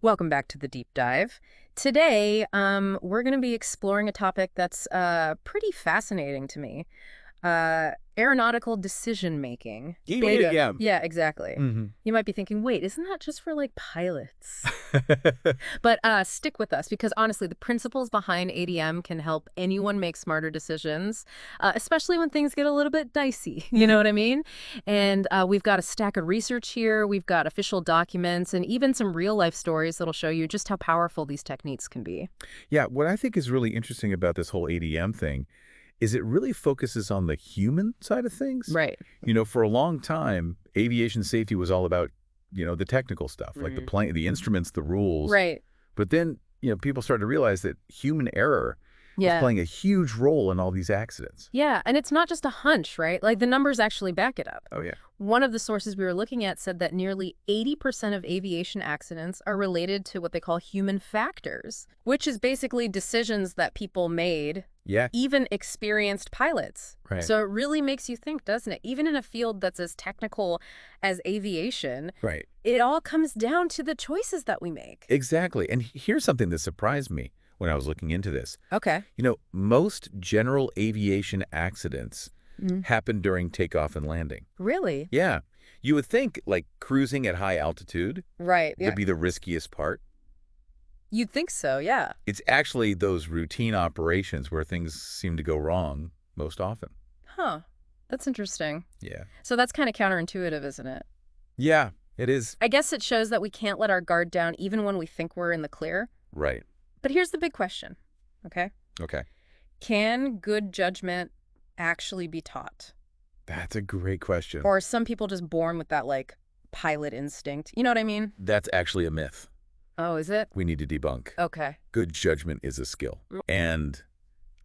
Welcome back to the deep dive. Today, we're going to be exploring a topic that's pretty fascinating to me. Aeronautical decision-making. Yeah, yeah. Yeah, exactly. hmm You might be thinking, wait, isn't that just for like pilots? But stick with us because honestly, the principles behind ADM can help anyone make smarter decisions, especially when things get a little bit dicey. You know what I mean? And we've got a stack of research here. We've got official documents and even some real life stories that'll show you just how powerful these techniques can be. Yeah, what I think is really interesting about this whole ADM thing is it really focuses on the human side of things. Right. For a long time, aviation safety was all about, the technical stuff, like the plane, the instruments, the rules. Right. But then, people started to realize that human error was Yeah. playing a huge role in all these accidents. Yeah, and it's not just a hunch, right? Like the numbers actually back it up. Oh, yeah. One of the sources we were looking at said that nearly 80% of aviation accidents are related to what they call human factors, which is basically decisions that people made, Yeah, even experienced pilots. right. So it really makes you think, doesn't it? Even in a field that's as technical as aviation, Right. it all comes down to the choices that we make. Exactly. And here's something that surprised me when I was looking into this. Okay. Most general aviation accidents Mm. happen during takeoff and landing. Really? Yeah. You would think, like, cruising at high altitude Right. Yeah. would be the riskiest part. You'd think so, yeah. It's actually those routine operations where things seem to go wrong most often. Huh. That's interesting. Yeah. So that's kind of counterintuitive, isn't it? Yeah, it is. I guess it shows that we can't let our guard down even when we think we're in the clear. Right. But here's the big question, okay? Okay. Can good judgment actually be taught? That's a great question. Or are some people just born with that, like, pilot instinct? You know what I mean? That's actually a myth Oh, is it? we need to debunk. Okay. Good judgment is a skill. And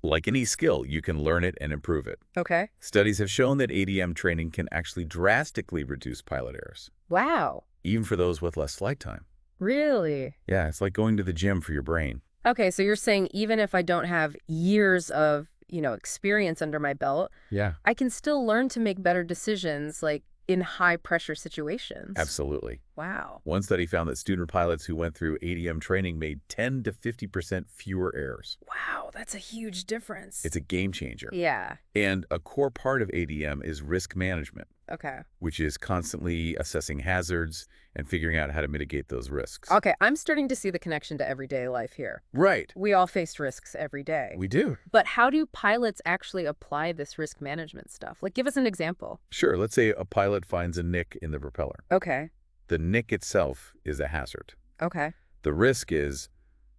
like any skill, you can learn it and improve it. Okay. Studies have shown that ADM training can actually drastically reduce pilot errors, Wow. even for those with less flight time. Really? Yeah, it's like going to the gym for your brain. Okay, so you're saying even if I don't have years of, experience under my belt, Yeah. I can still learn to make better decisions, like, in high-pressure situations? Absolutely. Wow. One study found that student pilots who went through ADM training made 10 to 50% fewer errors. Wow, that's a huge difference. It's a game changer. Yeah. And a core part of ADM is risk management, Okay. which is constantly assessing hazards and figuring out how to mitigate those risks. Okay, I'm starting to see the connection to everyday life here. Right. We all face risks every day. We do. But how do pilots actually apply this risk management stuff? Like, give us an example. Sure, let's say a pilot finds a nick in the propeller. Okay. The nick itself is a hazard. Okay. The risk is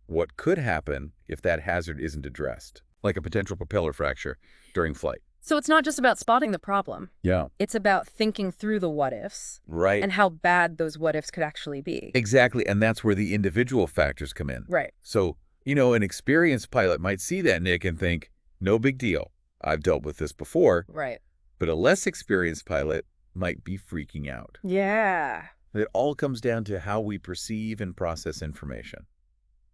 what could happen if that hazard isn't addressed, like a potential propeller fracture during flight. So it's not just about spotting the problem. Yeah. It's about thinking through the what-ifs Right. and how bad those what-ifs could actually be. Exactly, and that's where the individual factors come in. Right. So, an experienced pilot might see that nick and think, no big deal. I've dealt with this before. Right. But a less experienced pilot might be freaking out. Yeah. It all comes down to how we perceive and process information.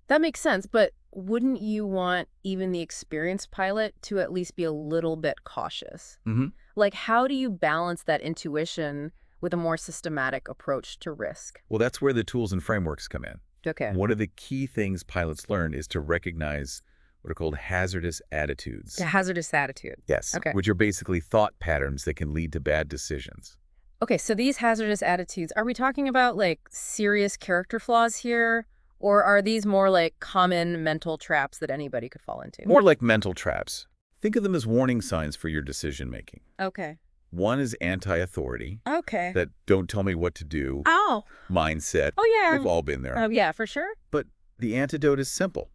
That makes sense, but wouldn't you want even the experienced pilot to at least be a little bit cautious? Mm-hmm. Like, how do you balance that intuition with a more systematic approach to risk? Well, that's where the tools and frameworks come in. Okay. One of the key things pilots learn is to recognize what are called hazardous attitudes. The hazardous attitude. Yes, Okay. which are basically thought patterns that can lead to bad decisions. Okay, so these hazardous attitudes, are we talking about like serious character flaws here? Or are these more like common mental traps that anybody could fall into? More like mental traps. Think of them as warning signs for your decision-making. Okay. One is anti-authority, Okay. that don't tell me what to do Oh. mindset. Oh, yeah. We've all been there. Yeah, for sure. But the antidote is simple.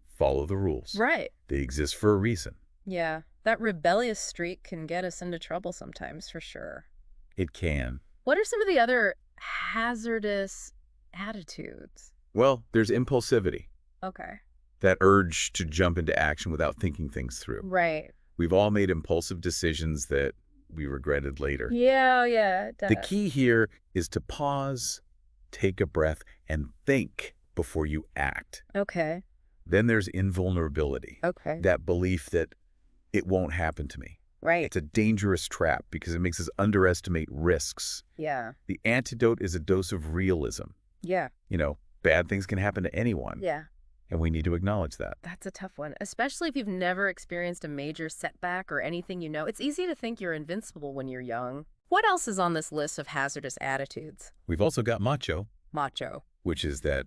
Follow the rules. Right. They exist for a reason. Yeah. That rebellious streak can get us into trouble sometimes, for sure. It can. What are some of the other hazardous attitudes? Well, there's impulsivity, Okay. that urge to jump into action without thinking things through. Right. We've all made impulsive decisions that we regretted later. Yeah, yeah, it does. The key here is to pause, take a breath, and think before you act. Okay. Then there's invulnerability, Okay. that belief that it won't happen to me. Right. It's a dangerous trap because it makes us underestimate risks. Yeah. The antidote is a dose of realism. Yeah. Bad things can happen to anyone, Yeah. and we need to acknowledge that. That's a tough one, especially if you've never experienced a major setback or anything you know. It's easy to think you're invincible when you're young. What else is on this list of hazardous attitudes? We've also got macho, Macho. which is that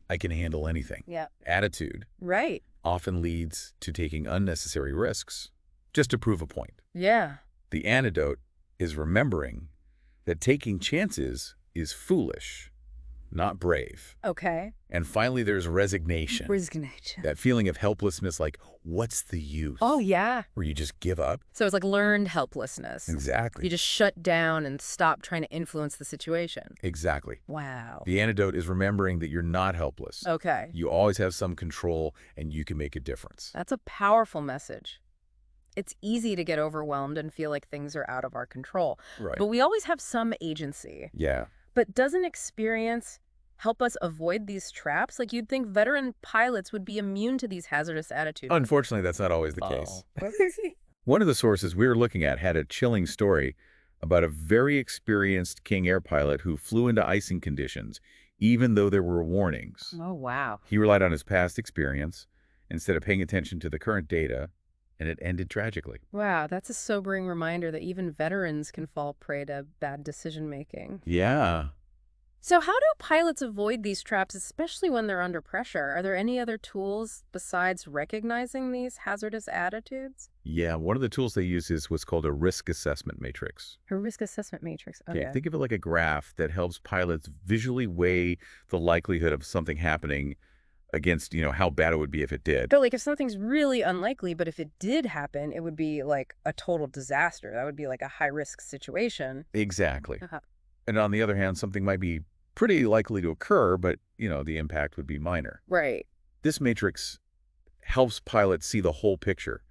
I can handle anything. Yeah. Attitude Right. often leads to taking unnecessary risks just to prove a point. Yeah. The antidote is remembering that taking chances is foolish, not brave. Okay. And finally, there's resignation. Resignation. That feeling of helplessness, like, what's the use? Oh, yeah. Where you just give up. So it's like learned helplessness. Exactly. You just shut down and stop trying to influence the situation. Exactly. Wow. The antidote is remembering that you're not helpless. Okay. You always have some control, and you can make a difference. That's a powerful message. It's easy to get overwhelmed and feel like things are out of our control. Right. But we always have some agency. Yeah. But doesn't experience help us avoid these traps? Like, you'd think veteran pilots would be immune to these hazardous attitudes. Unfortunately, that's not always the case. Oh. One of the sources we were looking at had a chilling story about a very experienced King Air pilot who flew into icing conditions, even though there were warnings. Oh, wow. He relied on his past experience instead of paying attention to the current data, and it ended tragically. Wow, that's a sobering reminder that even veterans can fall prey to bad decision-making. Yeah. So how do pilots avoid these traps, especially when they're under pressure? Are there any other tools besides recognizing these hazardous attitudes? Yeah, one of the tools they use is what's called a risk assessment matrix. A risk assessment matrix. Okay, Okay. think of it like a graph that helps pilots visually weigh the likelihood of something happening against, how bad it would be if it did. So, like, if something's really unlikely, but if it did happen, it would be like a total disaster. That would be like a high-risk situation. Exactly. Uh-huh. And on the other hand, something might be pretty likely to occur, but, the impact would be minor. Right. This matrix helps pilots see the whole picture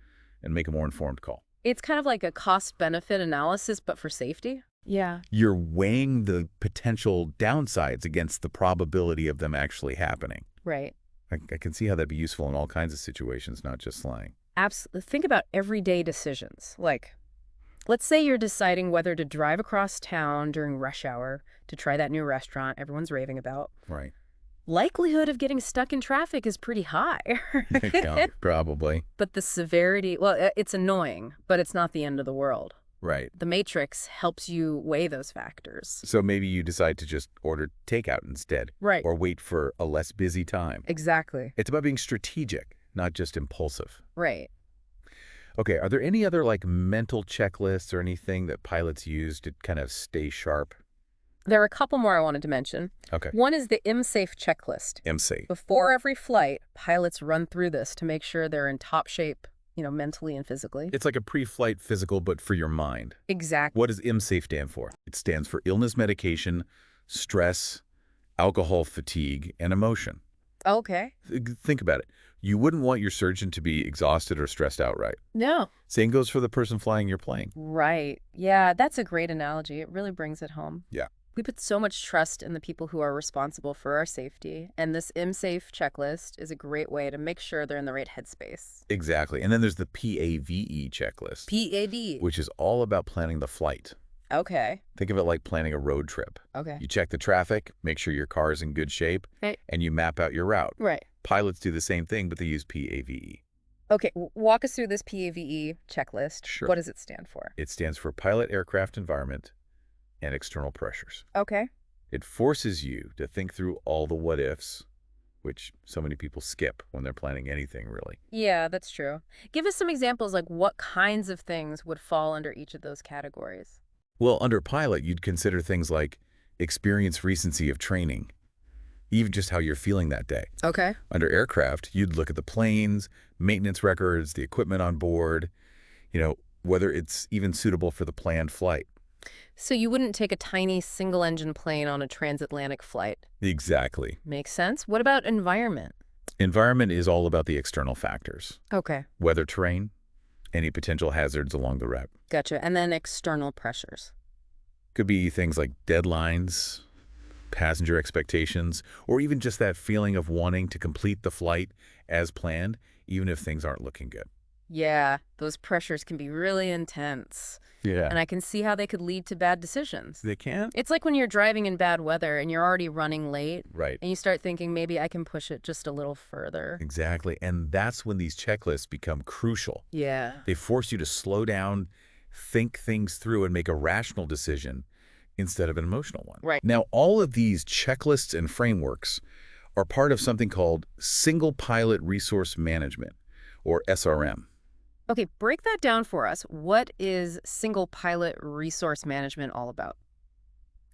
and make a more informed call. It's kind of like a cost-benefit analysis, but for safety. Yeah. You're weighing the potential downsides against the probability of them actually happening. Right. I can see how that'd be useful in all kinds of situations, not just flying. Absolutely. Think about everyday decisions. Like, let's say you're deciding whether to drive across town during rush hour to try that new restaurant everyone's raving about. Right. Likelihood of getting stuck in traffic is pretty high. Yeah, probably. But the severity, well, it's annoying, but it's not the end of the world. Right. The matrix helps you weigh those factors. So maybe you decide to just order takeout instead. Right. Or wait for a less busy time. Exactly. It's about being strategic, not just impulsive. Right. Okay, are there any other mental checklists or anything that pilots use to kind of stay sharp? There are a couple more I wanted to mention. Okay. One is the MSAFE checklist. MC. Before every flight, pilots run through this to make sure they're in top shape, mentally and physically. It's like a pre-flight physical, but for your mind. Exactly. What does MSAFE stand for? It stands for illness medication, stress, alcohol fatigue, and emotion. Okay. Think about it. You wouldn't want your surgeon to be exhausted or stressed out, right? No. Same goes for the person flying your plane. Right. Yeah, that's a great analogy. It really brings it home. Yeah. We put so much trust in the people who are responsible for our safety, and this MSAFE checklist is a great way to make sure they're in the right headspace. Exactly. And then there's the PAVE checklist, PAD. which is all about planning the flight. Okay. Think of it like planning a road trip. Okay. You check the traffic, make sure your car is in good shape, Right. and you map out your route. Right. Pilots do the same thing, but they use PAVE. Okay, walk us through this PAVE checklist. Sure. What does it stand for? It stands for Pilot Aircraft Environment and External Pressures. Okay. It forces you to think through all the what-ifs, which so many people skip when they're planning anything, really. Yeah, that's true. Give us some examples, like what kinds of things would fall under each of those categories. Well, under pilot, you'd consider things like experience, recency of training, even just how you're feeling that day. Okay. Under aircraft, you'd look at the planes, maintenance records, the equipment on board, whether it's even suitable for the planned flight. So you wouldn't take a tiny single-engine plane on a transatlantic flight. Exactly. Makes sense. What about environment? Environment is all about the external factors. Okay. Weather, terrain, any potential hazards along the route. Gotcha. And then external pressures. Could be things like deadlines, passenger expectations, or even just that feeling of wanting to complete the flight as planned, even if things aren't looking good. Yeah, those pressures can be really intense. Yeah. And I can see how they could lead to bad decisions. They can? It's like when you're driving in bad weather and you're already running late, Right. and you start thinking maybe I can push it just a little further. Exactly. And that's when these checklists become crucial. Yeah. They force you to slow down, think things through, and make a rational decision instead of an emotional one. Right. Now, all of these checklists and frameworks are part of something called Single Pilot Resource Management, or SRM. Okay, break that down for us. What is single pilot resource management all about?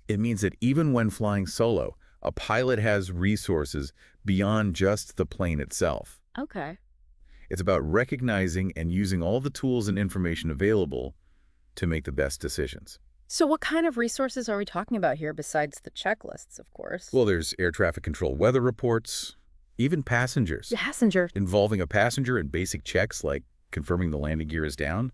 It means that even when flying solo, a pilot has resources beyond just the plane itself. Okay. It's about recognizing and using all the tools and information available to make the best decisions. So what kind of resources are we talking about here besides the checklists, of course? Well, there's air traffic control weather reports, even passengers. Passenger. Involving a passenger in basic checks like confirming the landing gear is down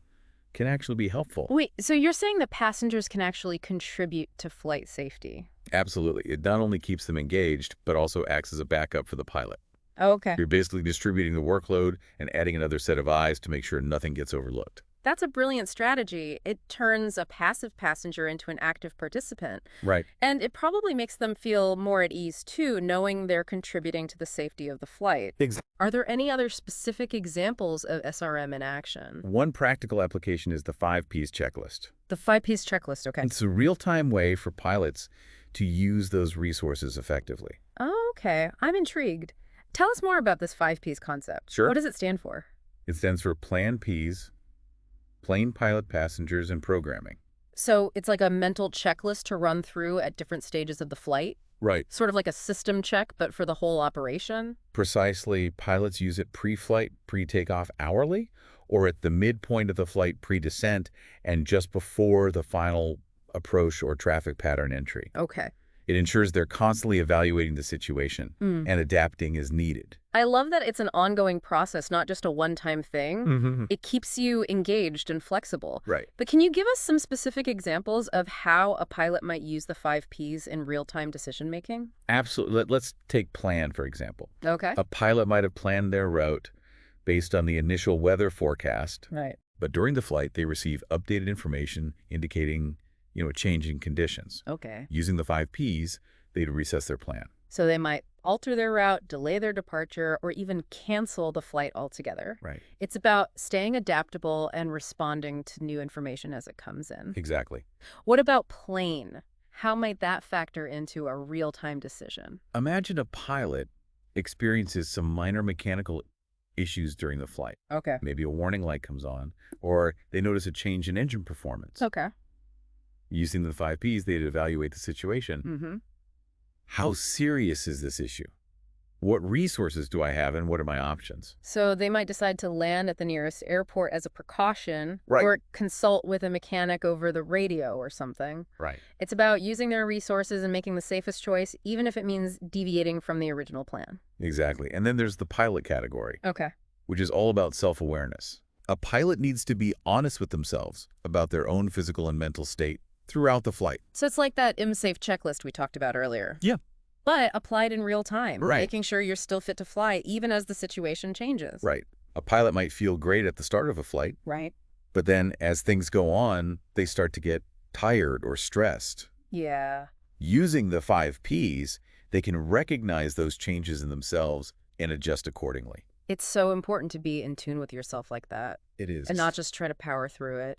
can actually be helpful. Wait, so you're saying that passengers can actually contribute to flight safety? Absolutely. It not only keeps them engaged, but also acts as a backup for the pilot. Oh, okay. You're basically distributing the workload and adding another set of eyes to make sure nothing gets overlooked. That's a brilliant strategy. It turns a passive passenger into an active participant. Right. And it probably makes them feel more at ease, too, knowing they're contributing to the safety of the flight. Exactly. Are there any other specific examples of SRM in action? One practical application is the 5Ps checklist. The 5Ps checklist, okay. It's a real-time way for pilots to use those resources effectively. Oh, okay. I'm intrigued. Tell us more about this 5Ps concept. Sure. What does it stand for? It stands for Plan Ps, Plane Pilot Passengers and Programming. So it's like a mental checklist to run through at different stages of the flight? Right. Sort of like a system check, but for the whole operation? Precisely, pilots use it pre-flight, pre-takeoff hourly, or at the midpoint of the flight pre-descent and just before the final approach or traffic pattern entry. Okay. It ensures they're constantly evaluating the situation Mm. and adapting as needed. I love that it's an ongoing process, not just a one-time thing. Mm-hmm. It keeps you engaged and flexible. Right. But can you give us some specific examples of how a pilot might use the 5Ps in real-time decision-making? Absolutely. Let's take plan, for example. Okay. A pilot might have planned their route based on the initial weather forecast, Right. but during the flight, they receive updated information indicating, a change in conditions. Okay. Using the 5Ps, they'd reassess their plan. So they might alter their route, delay their departure, or even cancel the flight altogether. Right. It's about staying adaptable and responding to new information as it comes in. Exactly. What about plane? How might that factor into a real-time decision? Imagine a pilot experiences some minor mechanical issues during the flight. Okay. Maybe a warning light comes on, or they notice a change in engine performance. Okay. Using the 5Ps, they'd evaluate the situation. Mm-hmm. How serious is this issue? What resources do I have and what are my options? So they might decide to land at the nearest airport as a precaution, Right. or consult with a mechanic over the radio or something. Right. It's about using their resources and making the safest choice, even if it means deviating from the original plan. Exactly. And then there's the pilot category, Okay. which is all about self-awareness. A pilot needs to be honest with themselves about their own physical and mental state throughout the flight. So it's like that IMSAFE checklist we talked about earlier. Yeah. But applied in real time, Right. making sure you're still fit to fly, even as the situation changes. Right. A pilot might feel great at the start of a flight, Right. but then as things go on, they start to get tired or stressed. Yeah. Using the 5Ps, they can recognize those changes in themselves and adjust accordingly. It's so important to be in tune with yourself like that It is. and not just try to power through it.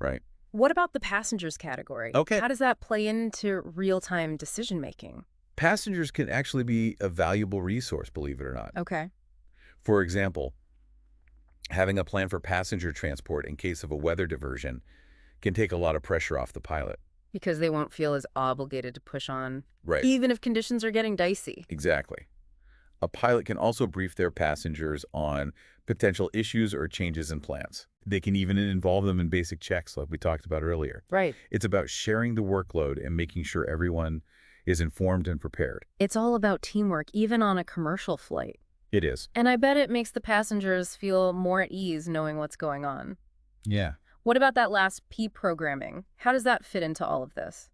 Right. What about the passengers category? Okay. How does that play into real-time decision-making? Passengers can actually be a valuable resource, believe it or not. Okay. For example, having a plan for passenger transport in case of a weather diversion can take a lot of pressure off the pilot. Because they won't feel as obligated to push on, Right. even if conditions are getting dicey. Exactly. A pilot can also brief their passengers on potential issues or changes in plans. They can even involve them in basic checks like we talked about earlier. Right. It's about sharing the workload and making sure everyone is informed and prepared. It's all about teamwork, even on a commercial flight. It is. And I bet it makes the passengers feel more at ease knowing what's going on. Yeah. What about that last P, programming? How does that fit into all of this?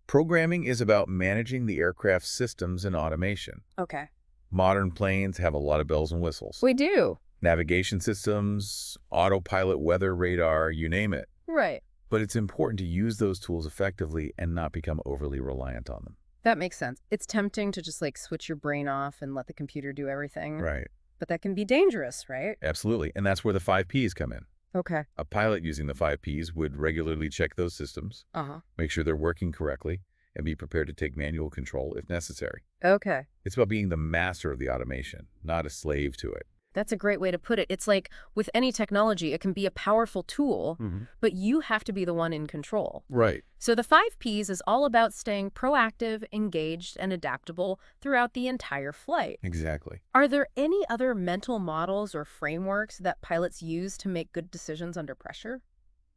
Programming is about managing the aircraft systems and automation. Okay. Modern planes have a lot of bells and whistles. We do. Navigation systems, autopilot, weather radar, you name it. Right. But it's important to use those tools effectively and not become overly reliant on them. That makes sense. It's tempting to just like switch your brain off and let the computer do everything, Right. but that can be dangerous, right? Absolutely. And that's where the 5 Ps come in. Okay. A pilot using the 5 Ps would regularly check those systems, Uh-huh. make sure they're working correctly, and be prepared to take manual control if necessary. Okay. It's about being the master of the automation, not a slave to it. That's a great way to put it. It's like with any technology, it can be a powerful tool, but you have to be the one in control. Right. So the 5 Ps is all about staying proactive, engaged, and adaptable throughout the entire flight. Exactly. Are there any other mental models or frameworks that pilots use to make good decisions under pressure?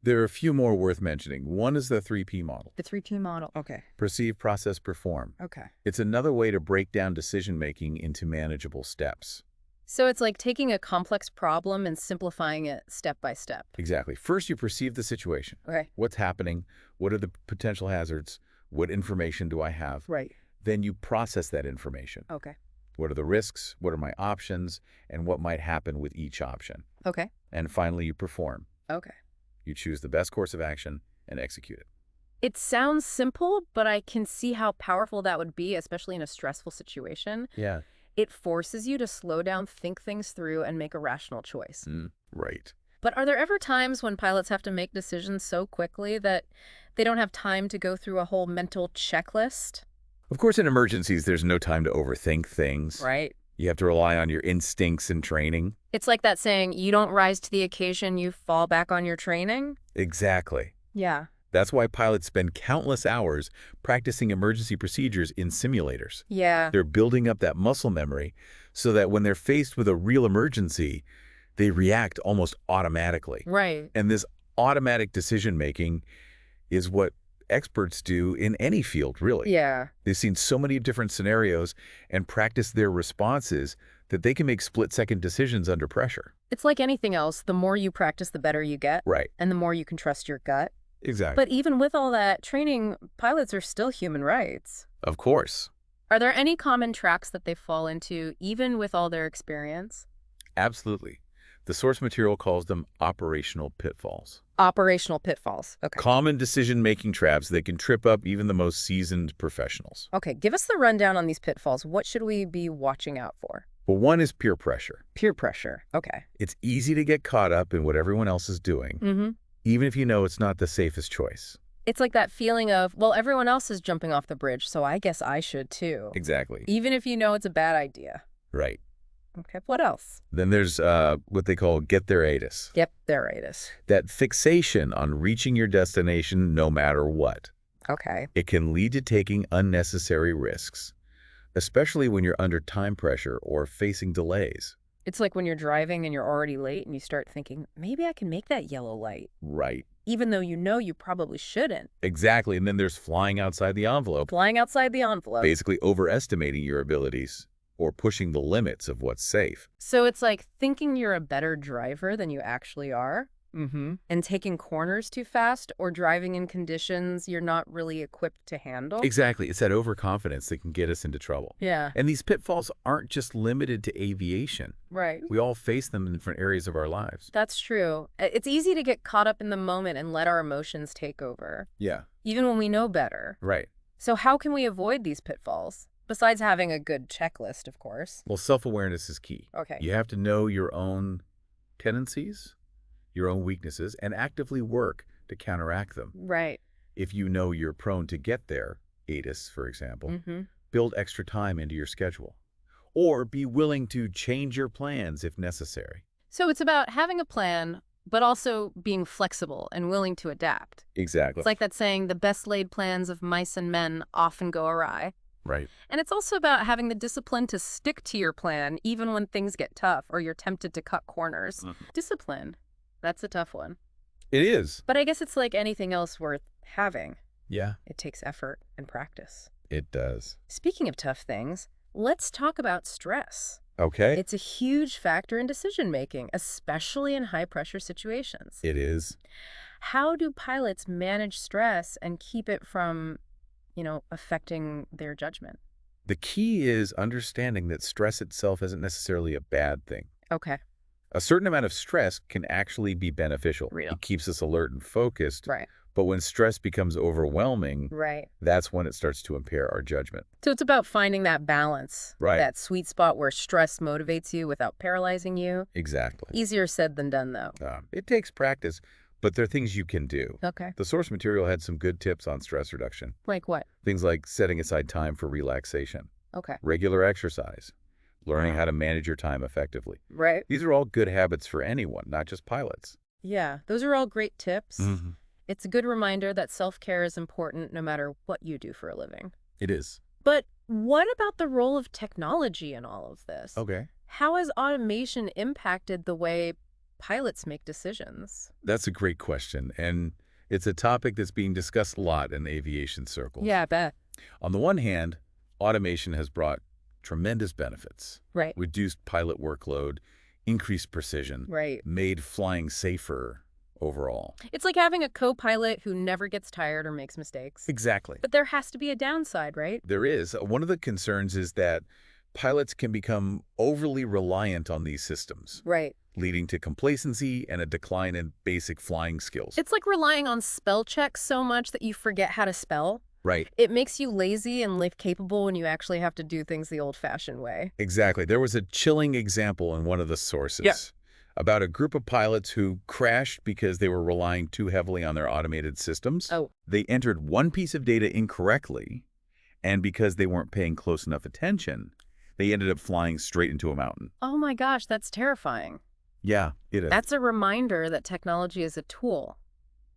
There are a few more worth mentioning. One is the 3P model. The 3P model. Okay. Perceive, process, perform. Okay. It's another way to break down decision-making into manageable steps. So it's like taking a complex problem and simplifying it step by step. Exactly. First, you perceive the situation. Okay. What's happening? What are the potential hazards? What information do I have? Right. Then you process that information. Okay. What are the risks? What are my options? And what might happen with each option? Okay. And finally, you perform. Okay. You choose the best course of action and execute it. It sounds simple, but I can see how powerful that would be, especially in a stressful situation. Yeah. It forces you to slow down, think things through, and make a rational choice. Right. But are there ever times when pilots have to make decisions so quickly that they don't have time to go through a whole mental checklist? Of course, in emergencies, there's no time to overthink things. Right. You have to rely on your instincts and training. It's like that saying, you don't rise to the occasion, you fall back on your training. Exactly. Yeah. That's why pilots spend countless hours practicing emergency procedures in simulators. Yeah. They're building up that muscle memory so that when they're faced with a real emergency, they react almost automatically. Right. And this automatic decision-making is what experts do in any field, really. Yeah. They've seen so many different scenarios and practice their responses that they can make split-second decisions under pressure. It's like anything else. The more you practice, the better you get. Right. And the more you can trust your gut. Exactly. But even with all that training, pilots are still human rights. Of course. Are there any common traps that they fall into, even with all their experience? Absolutely. The source material calls them operational pitfalls. Operational pitfalls. Okay. Common decision-making traps that can trip up even the most seasoned professionals. Okay, give us the rundown on these pitfalls. What should we be watching out for? Well, one is peer pressure. Peer pressure. Okay. It's easy to get caught up in what everyone else is doing, even if you know it's not the safest choice. It's like that feeling of, well, everyone else is jumping off the bridge, so I guess I should too. Exactly. Even if you know it's a bad idea. Right. Okay, what else? Then there's what they call get there atus. Yep, there it is. That fixation on reaching your destination no matter what. Okay. It can lead to taking unnecessary risks, especially when you're under time pressure or facing delays. It's like when you're driving and you're already late and you start thinking, maybe I can make that yellow light. Right. Even though you know you probably shouldn't. Exactly. And then there's flying outside the envelope, Flying outside the envelope. basically overestimating your abilities or pushing the limits of what's safe. So it's like thinking you're a better driver than you actually are. And taking corners too fast or driving in conditions you're not really equipped to handle. Exactly. It's that overconfidence that can get us into trouble. Yeah. And these pitfalls aren't just limited to aviation. Right. We all face them in different areas of our lives. That's true. It's easy to get caught up in the moment and let our emotions take over, Yeah. even when we know better. Right. So how can we avoid these pitfalls? Besides having a good checklist, of course. Well, self-awareness is key. Okay. You have to know your own tendencies, your own weaknesses, and actively work to counteract them. Right. If you know you're prone to get there, ATIS, for example, build extra time into your schedule. Or be willing to change your plans if necessary. So it's about having a plan, but also being flexible and willing to adapt. Exactly. It's like that saying, the best laid plans of mice and men often go awry. Right. And it's also about having the discipline to stick to your plan, even when things get tough or you're tempted to cut corners. Discipline. That's a tough one. It is. But I guess it's like anything else worth having. Yeah. It takes effort and practice. It does. Speaking of tough things, let's talk about stress. Okay. It's a huge factor in decision-making, especially in high-pressure situations. It is. How do pilots manage stress and keep it from, affecting their judgment? The key is understanding that stress itself isn't necessarily a bad thing. Okay. A certain amount of stress can actually be beneficial. Real. It keeps us alert and focused, Right. but when stress becomes overwhelming, Right. that's when it starts to impair our judgment. So it's about finding that balance, Right. that sweet spot where stress motivates you without paralyzing you. Exactly. Easier said than done, though. It takes practice, but there are things you can do. Okay. The source material had some good tips on stress reduction. Like what? Things like setting aside time for relaxation, Okay. regular exercise, learning how to manage your time effectively. Right. These are all good habits for anyone, not just pilots. Yeah, those are all great tips. Mm-hmm. It's a good reminder that self-care is important no matter what you do for a living. It is. But what about the role of technology in all of this? Okay. How has automation impacted the way pilots make decisions? That's a great question, and it's a topic that's being discussed a lot in aviation circles. Yeah, I bet. On the one hand, automation has brought tremendous benefits, Right. reduced pilot workload, increased precision, Right. made flying safer overall. It's like having a co-pilot who never gets tired or makes mistakes. Exactly. But there has to be a downside, right? There is. One of the concerns is that pilots can become overly reliant on these systems, Right. leading to complacency and a decline in basic flying skills. It's like relying on spell checks so much that you forget how to spell. Right. It makes you lazy and life capable when you actually have to do things the old-fashioned way. Exactly. There was a chilling example in one of the sources about a group of pilots who crashed because they were relying too heavily on their automated systems. Oh. They entered one piece of data incorrectly, and because they weren't paying close enough attention, they ended up flying straight into a mountain. Oh my gosh, that's terrifying. Yeah, it is. That's a reminder that technology is a tool.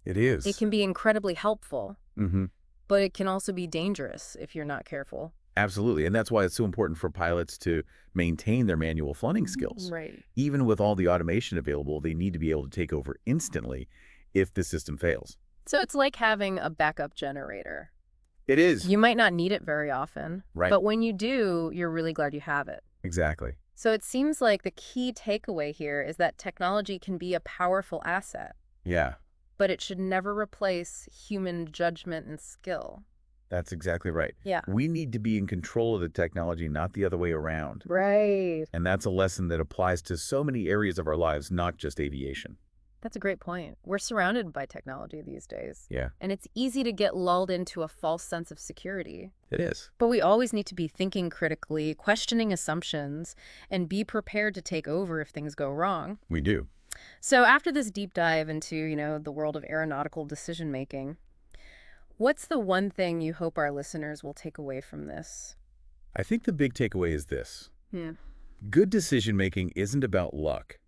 It is. It can be incredibly helpful, Mm-hmm. but it can also be dangerous if you're not careful. Absolutely. And that's why it's so important for pilots to maintain their manual flying skills. Right. Even with all the automation available, they need to be able to take over instantly if the system fails. So it's like having a backup generator. It is. You might not need it very often, Right. but when you do, you're really glad you have it. Exactly. So it seems like the key takeaway here is that technology can be a powerful asset, Yeah, but it should never replace human judgment and skill. that's exactly right. Yeah. We need to be in control of the technology, not the other way around. Right. And that's a lesson that applies to so many areas of our lives, not just aviation. That's a great point. We're surrounded by technology these days, Yeah, and it's easy to get lulled into a false sense of security. it is. But we always need to be thinking critically, questioning assumptions, and be prepared to take over if things go wrong. We do. So after this deep dive into, the world of aeronautical decision-making, what's the one thing you hope our listeners will take away from this? I think the big takeaway is this. Yeah. Good decision-making isn't about luck.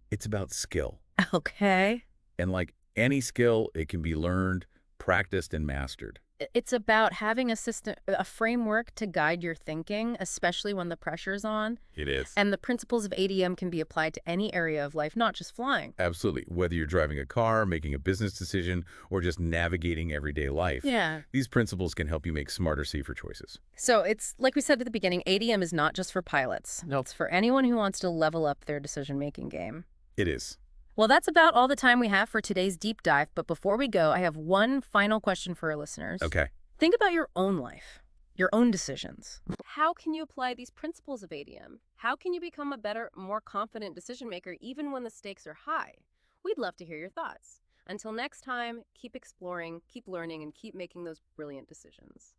It's about skill. Okay. And like any skill, it can be learned, practiced, and mastered. It's about having a framework to guide your thinking, especially when the pressure's on. It is. And the principles of ADM can be applied to any area of life, not just flying. Absolutely. Whether you're driving a car, making a business decision, or just navigating everyday life, Yeah. these principles can help you make smarter, safer choices. So it's like we said at the beginning, ADM is not just for pilots. Nope. It's for anyone who wants to level up their decision-making game. It is. Well, that's about all the time we have for today's deep dive. But before we go, I have one final question for our listeners. Okay. Think about your own life, your own decisions. How can you apply these principles of ADM? How can you become a better, more confident decision maker even when the stakes are high? We'd love to hear your thoughts. Until next time, keep exploring, keep learning, and keep making those brilliant decisions.